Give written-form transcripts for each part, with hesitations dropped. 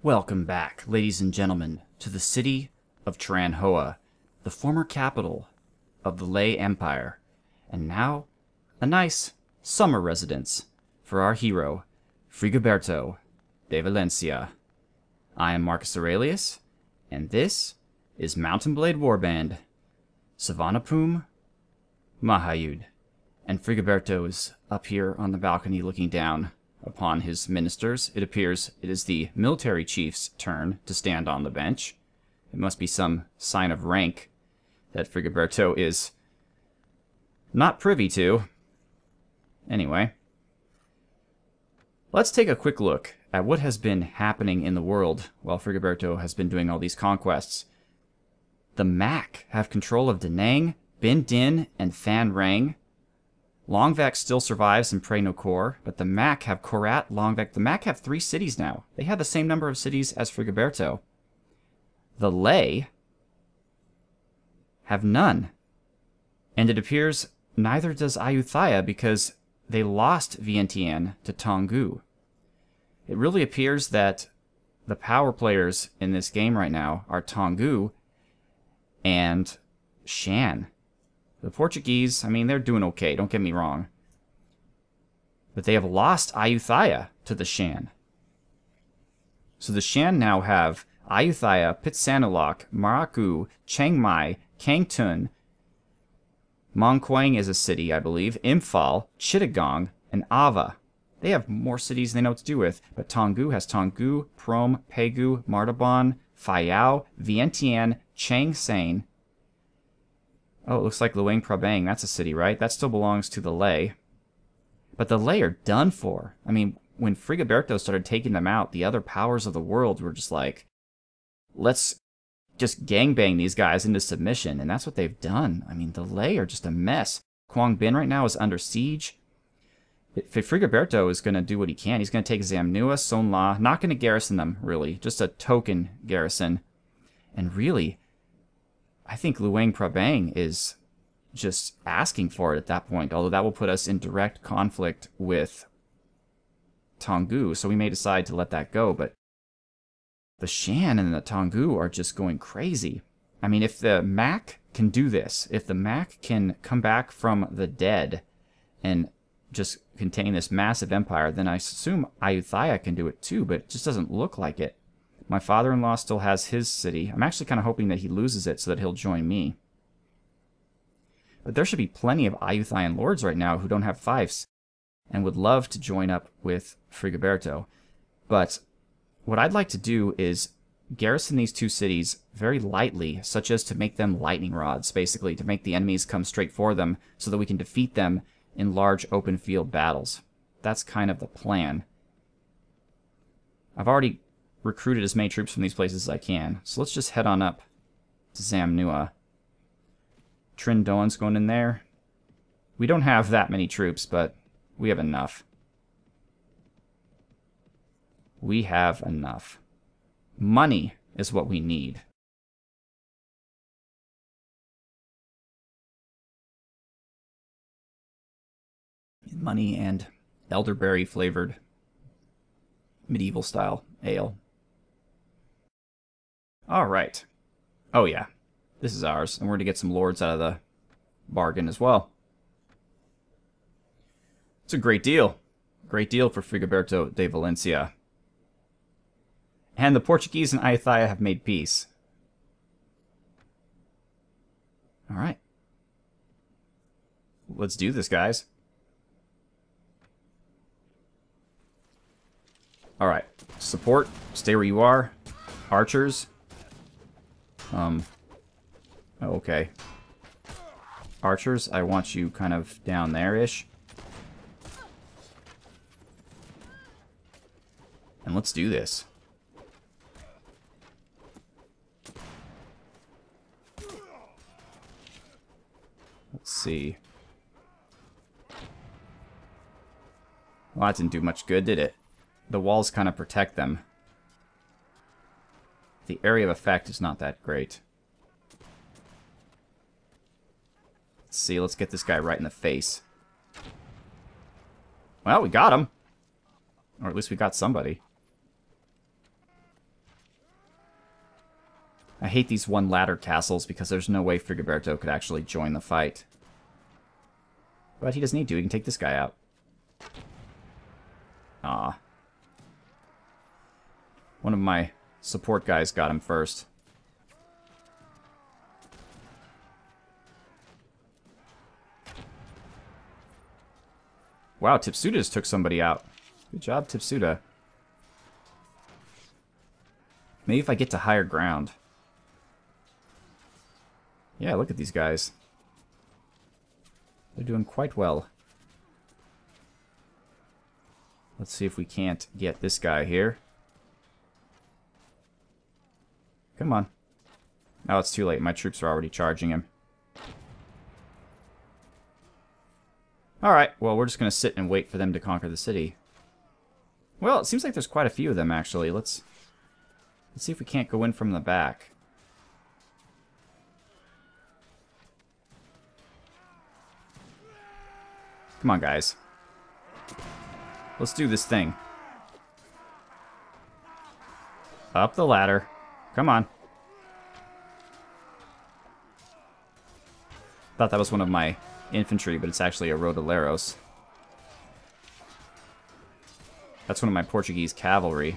Welcome back, ladies and gentlemen, to the city of Tranhoa, the former capital of the Lei Empire, and now a nice summer residence for our hero, Frigoberto de Valencia. I am Marcus Aurelius, and this is Mountain Blade Warband, Suvarnabhumi Mahayuth, and Frigoberto is up here on the balcony looking down upon his ministers. It appears it is the military chief's turn to stand on the bench. It must be some sign of rank that Frigoberto is not privy to. Anyway, let's take a quick look at what has been happening in the world while Frigoberto has been doing all these conquests. The Mac have control of Da Nang, Bin Din, and Phan Rang. Longvec still survives in Pre Nocor, but the Mac have Korat, Longvec. The Mac have 3 cities now. They have the same number of cities as Frigoberto. The Lei have none. And it appears neither does Ayutthaya because they lost Vientiane to Tonggu. It really appears that the power players in this game right now are Tonggu and Shan. The Portuguese, I mean, they're doing okay, don't get me wrong. But they have lost Ayutthaya to the Shan. So the Shan now have Ayutthaya, Pitsanulok, Maraku, Chiang Mai, Kangtun, Mongkwang is a city, I believe, Imphal, Chittagong, and Ava. They have more cities than they know what to do with, but Tonggu has Tonggu, Prom, Pegu, Martaban, Phayao, Vientiane, Changsane. Oh, it looks like Luang Prabang. That's a city, right? That still belongs to the Lei. But the Lei are done for. I mean, when Frigoberto started taking them out, the other powers of the world were just like, let's just gangbang these guys into submission. And that's what they've done. I mean, the Lei are just a mess. Quang Binh right now is under siege. If Frigoberto is going to do what he can, he's going to take Zamnua, Son La. Not going to garrison them, really. Just a token garrison. And really, I think Luang Prabang is just asking for it at that point, although that will put us in direct conflict with Tonggu, so we may decide to let that go, but the Shan and the Tonggu are just going crazy. I mean, if the Mac can do this, if the Mac can come back from the dead and just contain this massive empire, then I assume Ayutthaya can do it too, but it just doesn't look like it. My father-in-law still has his city. I'm actually kind of hoping that he loses it so that he'll join me. But there should be plenty of Ayutthayan lords right now who don't have fiefs and would love to join up with Frigoberto. But what I'd like to do is garrison these 2 cities very lightly, such as to make them lightning rods, basically, to make the enemies come straight for them so that we can defeat them in large open field battles. That's kind of the plan. I've already recruited as many troops from these places as I can. So let's just head on up to Zamnua. Trin Doan's going in there. We don't have that many troops, but we have enough. We have enough. Money is what we need. Money and elderberry flavored medieval style ale. Alright. Oh yeah. This is ours. And we're going to get some lords out of the bargain as well. It's a great deal. Great deal for Frigoberto de Valencia. And the Portuguese and Ayutthaya have made peace. Alright. Let's do this, guys. Alright. Support. Stay where you are. Archers. Okay. Archers, I want you kind of down there-ish. And let's do this. Let's see. Well, that didn't do much good, did it? The walls kind of protect them. The area of effect is not that great. Let's see, let's get this guy right in the face. Well, we got him. Or at least we got somebody. I hate these one ladder castles because there's no way Frigoberto could actually join the fight. But he doesn't need to. He can take this guy out. Ah. One of my support guys got him first. Wow, Tipsuda just took somebody out. Good job, Tipsuda. Maybe if I get to higher ground. Yeah, look at these guys. They're doing quite well. Let's see if we can't get this guy here. Come on. Oh, it's too late. My troops are already charging him. Alright, well, we're just going to sit and wait for them to conquer the city. Well, it seems like there's quite a few of them, actually. Let's see if we can't go in from the back. Come on, guys. Let's do this thing. Up the ladder. Come on. Thought that was one of my infantry, but it's actually a Rodaleros. That's one of my Portuguese cavalry.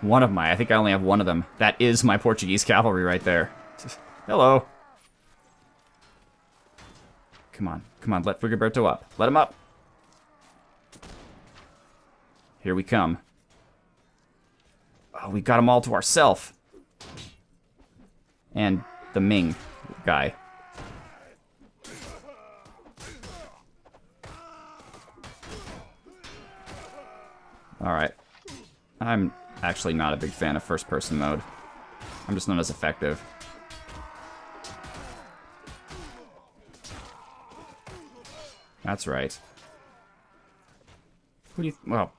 I think I only have one of them. That is my Portuguese cavalry right there. Hello. Come on, let Frigoberto up. Let him up. Here we come. Oh, we got them all to ourselves. And the Ming guy. Alright. I'm actually not a big fan of first-person mode. I'm just not as effective. That's right. Who do you... Well,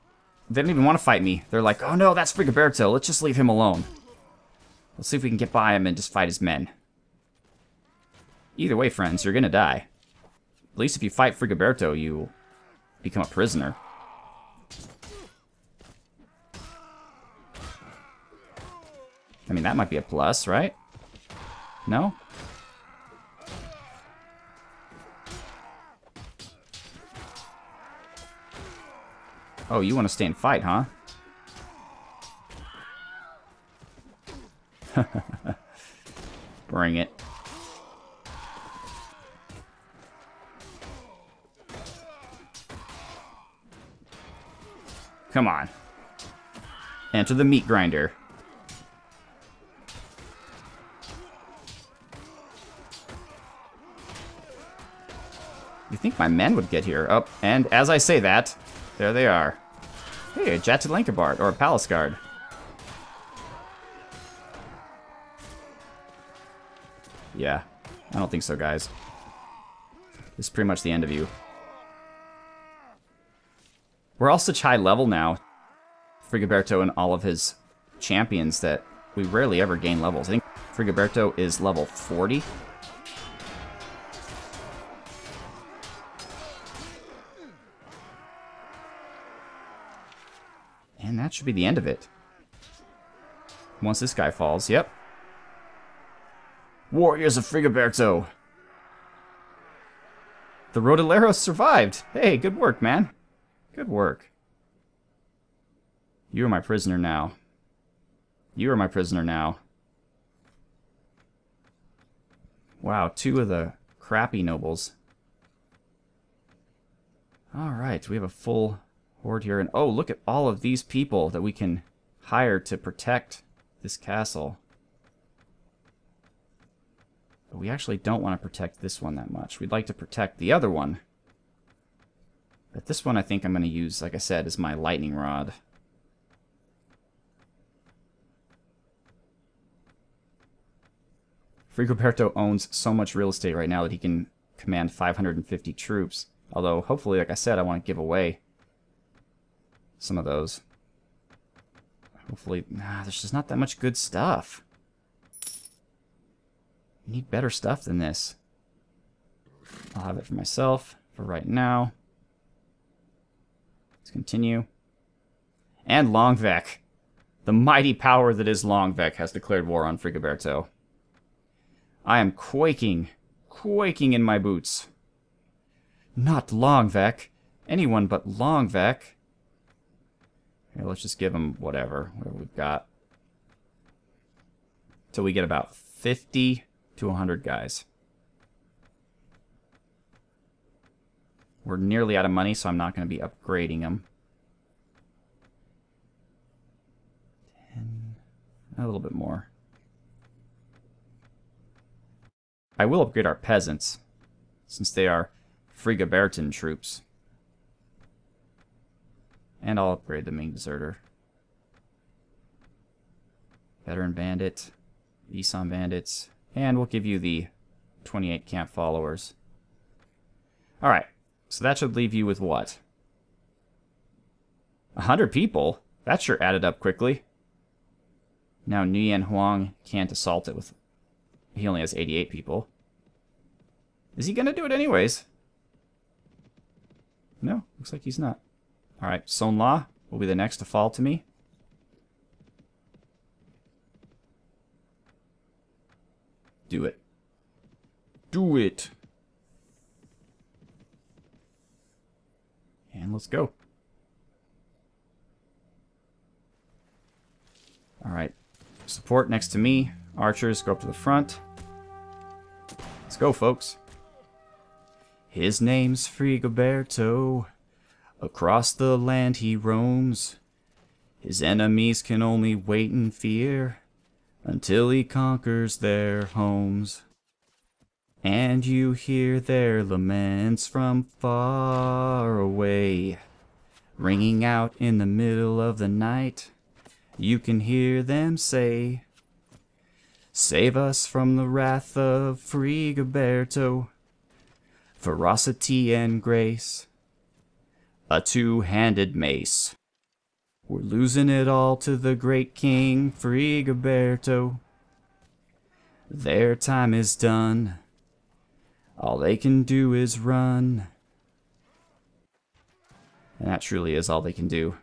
they didn't even want to fight me. They're like, oh no, that's Frigoberto. Let's just leave him alone. Let's see if we can get by him and just fight his men. Either way, friends, you're gonna die. At least if you fight Frigoberto, you become a prisoner. I mean, that might be a plus, right? No? Oh, you want to stay and fight, huh? Bring it. Come on. Enter the meat grinder. You think my men would get here? Oh, and as I say that, there they are. Hey, a Jatilankabard, or a Palace Guard. Yeah, I don't think so, guys. This is pretty much the end of you. We're all such high level now, Frigoberto and all of his champions, that we rarely ever gain levels. I think Frigoberto is level 40. And that should be the end of it. Once this guy falls, yep. Warriors of Frigoberto. The Rodaleros survived. Hey, good work, man. Good work. You are my prisoner now. You are my prisoner now. Wow, 2 of the crappy nobles. Alright, we have a full horde here. And oh, look at all of these people that we can hire to protect this castle. But we actually don't want to protect this one that much. We'd like to protect the other one. But this one I think I'm going to use, like I said, as my lightning rod. Frigoberto owns so much real estate right now that he can command 550 troops. Although, hopefully, like I said, I want to give away some of those. Hopefully, there's just not that much good stuff. You need better stuff than this. I'll have it for myself for right now. Let's continue. And Longvec. The mighty power that is Longvec has declared war on Frigoberto. I am quaking in my boots. Not Longvec. Anyone but Longvec. Here, let's just give him whatever we've got. Till we get about 50 to 100 guys. We're nearly out of money, so I'm not going to be upgrading them. 10, a little bit more. I will upgrade our peasants, since they are Frigobertan troops. And I'll upgrade the main deserter. Veteran bandit, Isan bandits, and we'll give you the 28 camp followers. Alright, so that should leave you with what? 100 people? That sure added up quickly. Now Nguyen Huang can't assault it with... He only has 88 people. Is he gonna do it anyways? No, looks like he's not. Alright, Son La will be the next to fall to me. Do it. Do it! And let's go. Alright. Support next to me. Archers, go up to the front. Let's go, folks. His name's Frigoberto. Across the land he roams. His enemies can only wait in fear until he conquers their homes. And you hear their laments from far away, ringing out in the middle of the night. You can hear them say, "Save us from the wrath of Frigoberto, ferocity and grace, a two-handed mace. We're losing it all to the great King Frigoberto. Their time is done. All they can do is run." And that truly is all they can do,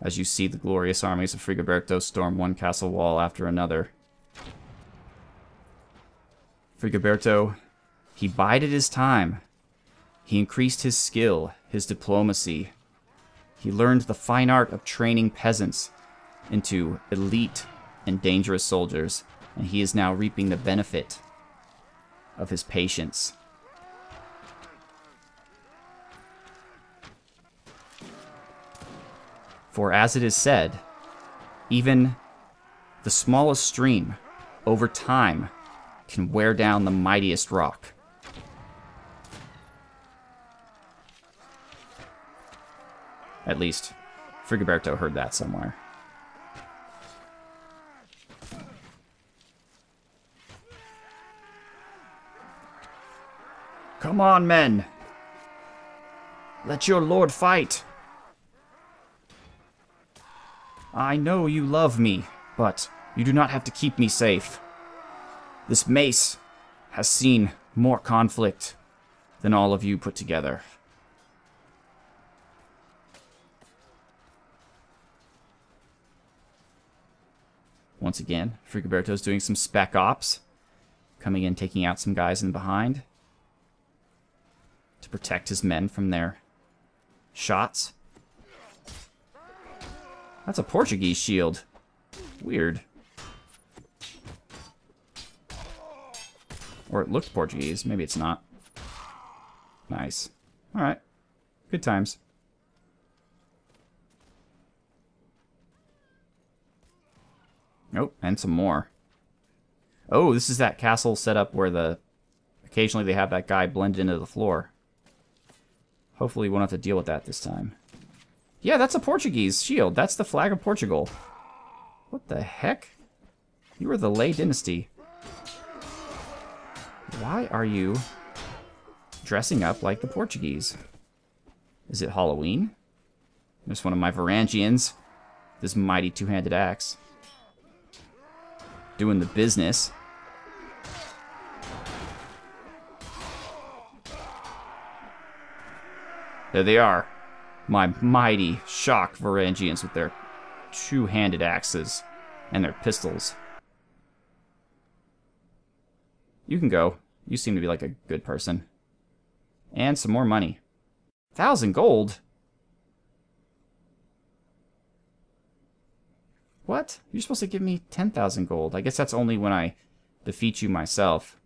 as you see the glorious armies of Frigoberto storm one castle wall after another. Frigoberto, he bided his time. He increased his skill, his diplomacy. He learned the fine art of training peasants into elite and dangerous soldiers, and he is now reaping the benefit of his patience. For as it is said, even the smallest stream, over time, can wear down the mightiest rock. At least, Frigoberto heard that somewhere. Come on, men! Let your lord fight! I know you love me, but you do not have to keep me safe. This mace has seen more conflict than all of you put together. Once again, Frigoberto's doing some spec ops, coming in, taking out some guys in behind to protect his men from their shots. That's a Portuguese shield. Weird. Or it looked Portuguese. Maybe it's not. Nice. Alright. Good times. Oh, and some more. Oh, this is that castle setup where occasionally they have that guy blend into the floor. Hopefully we won't have to deal with that this time. Yeah, that's a Portuguese shield. That's the flag of Portugal. What the heck? You are the Lei dynasty. Why are you dressing up like the Portuguese? Is it Halloween? There's one of my Varangians. This mighty two-handed axe. Doing the business. There they are. My mighty shock Varangians with their two-handed axes and their pistols. You can go. You seem to be like a good person. And some more money. 1,000 gold? What? You're supposed to give me 10,000 gold. I guess that's only when I defeat you myself.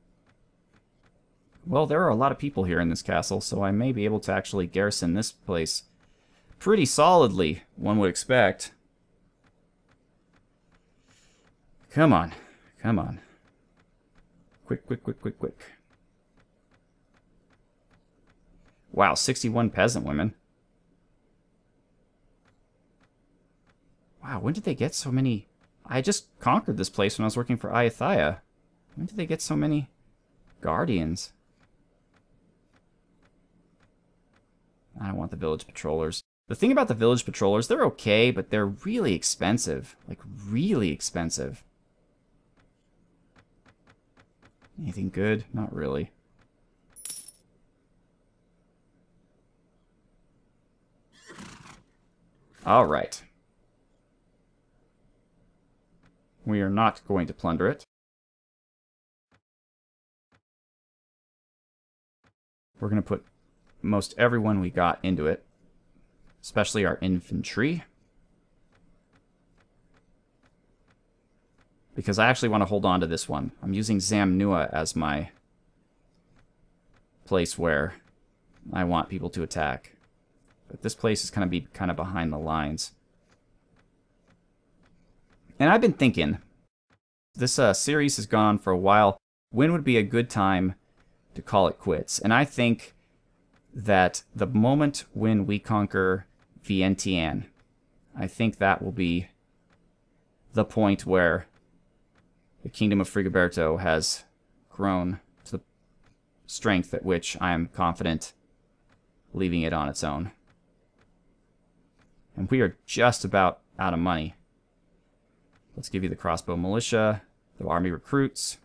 Well, there are a lot of people here in this castle, so I may be able to actually garrison this place pretty solidly, one would expect. Come on. Come on. Quick, quick, quick, quick, quick. Wow, 61 peasant women. Wow, when did they get so many? I just conquered this place when I was working for Ayathaya. When did they get so many guardians? I don't want the village patrollers. The thing about the village patrollers, they're okay, but they're really expensive. Like, really expensive. Anything good? Not really. Alright. We are not going to plunder it. We're going to put most everyone we got into it, especially our infantry. Because I actually want to hold on to this one. I'm using Zamnua as my place where I want people to attack. But this place is going to be kind of behind the lines. And I've been thinking, this series has gone on for a while. When would be a good time to call it quits? And I think that the moment when we conquer Vientiane, I think that will be the point where the Kingdom of Frigoberto has grown to the strength at which I am confident leaving it on its own. And we are just about out of money. Let's give you the crossbow militia, the army recruits.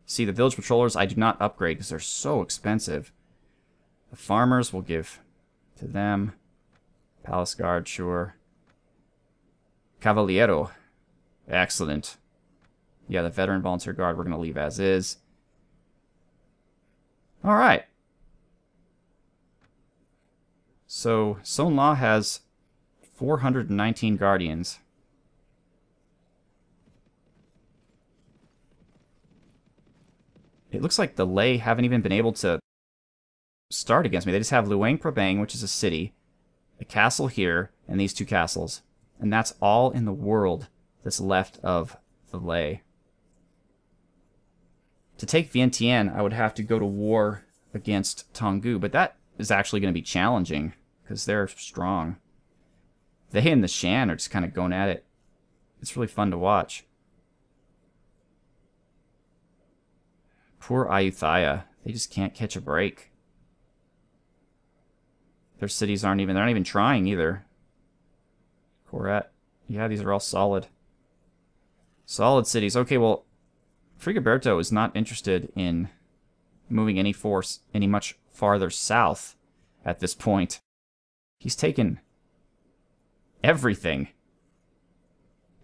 See, the village patrollers I do not upgrade because they're so expensive. The farmers will give to them. Palace guard, sure. Cavaliero. Excellent. Yeah, the veteran volunteer guard we're going to leave as is. Alright. So, Sonla has 419 guardians. It looks like the Lei haven't even been able to start against me. They just have Luang Prabang, which is a city, a castle here, and these two castles. And that's all in the world that's left of the Lei. To take Vientiane, I would have to go to war against Tonggu, but that is actually going to be challenging, because they're strong. They and the Shan are just kind of going at it. It's really fun to watch. Poor Ayutthaya. They just can't catch a break. Their cities they're not even trying either. Korat. Yeah, these are all solid. Solid cities. Okay, well, Frigoberto is not interested in moving any force any much farther south at this point. He's taken everything.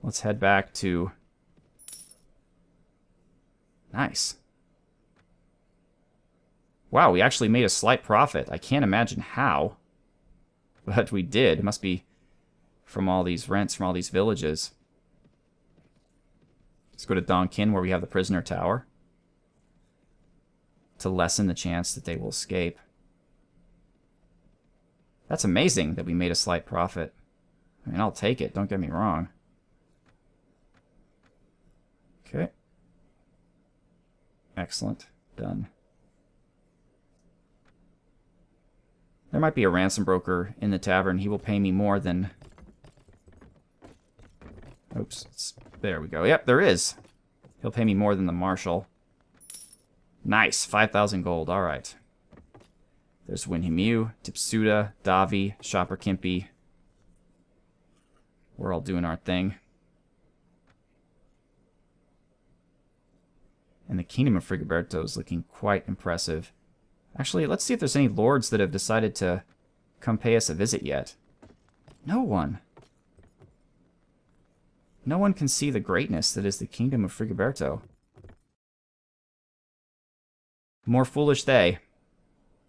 Let's head back to... Nice. Wow, we actually made a slight profit. I can't imagine how, but we did. It must be from all these rents from all these villages. Let's go to Donkin, where we have the prisoner tower, to lessen the chance that they will escape. That's amazing that we made a slight profit. I mean, I'll take it, don't get me wrong. Okay. Excellent. Done. There might be a ransom broker in the tavern. He will pay me more than... Oops. There we go. Yep, there is. He'll pay me more than the marshal. Nice. 5,000 gold. All right. There's Winhimiu, Tipsuda, Davi, Shopper Kimpi. We're all doing our thing. And the Kingdom of Frigoberto is looking quite impressive. Actually, let's see if there's any lords that have decided to come pay us a visit yet. No one. No one can see the greatness that is the kingdom of Frigoberto. More foolish they.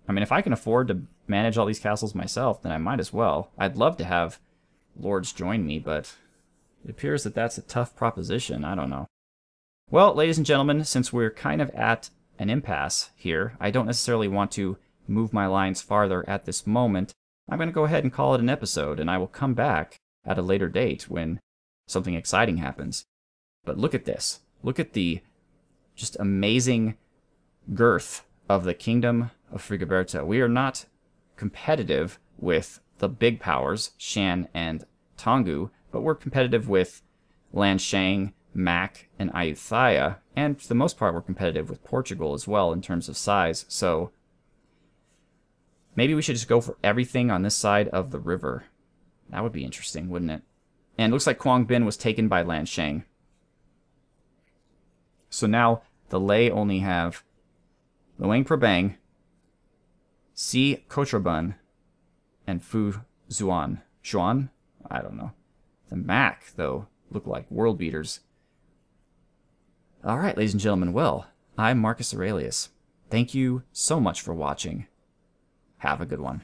I mean, if I can afford to manage all these castles myself, then I might as well. I'd love to have lords join me, but it appears that that's a tough proposition. I don't know. Well, ladies and gentlemen, since we're kind of at an impasse here, I don't necessarily want to move my lines farther at this moment. I'm going to go ahead and call it an episode, and I will come back at a later date when something exciting happens. But look at this. Look at the just amazing girth of the kingdom of Frigoberto. We are not competitive with the big powers, Shan and Tongu, but we're competitive with Lanshang, Mac, and Ayutthaya, and for the most part we're competitive with Portugal as well in terms of size, so maybe we should just go for everything on this side of the river. That would be interesting, wouldn't it? And it looks like Quang Binh was taken by Lanshang. So now the Lei only have Luang Prabang, Si Kotrabun, and Fu Zuan. Xuan? I don't know. The Mac, though, look like world beaters. Alright, ladies and gentlemen, well, I'm Marcus Aurelius. Thank you so much for watching. Have a good one.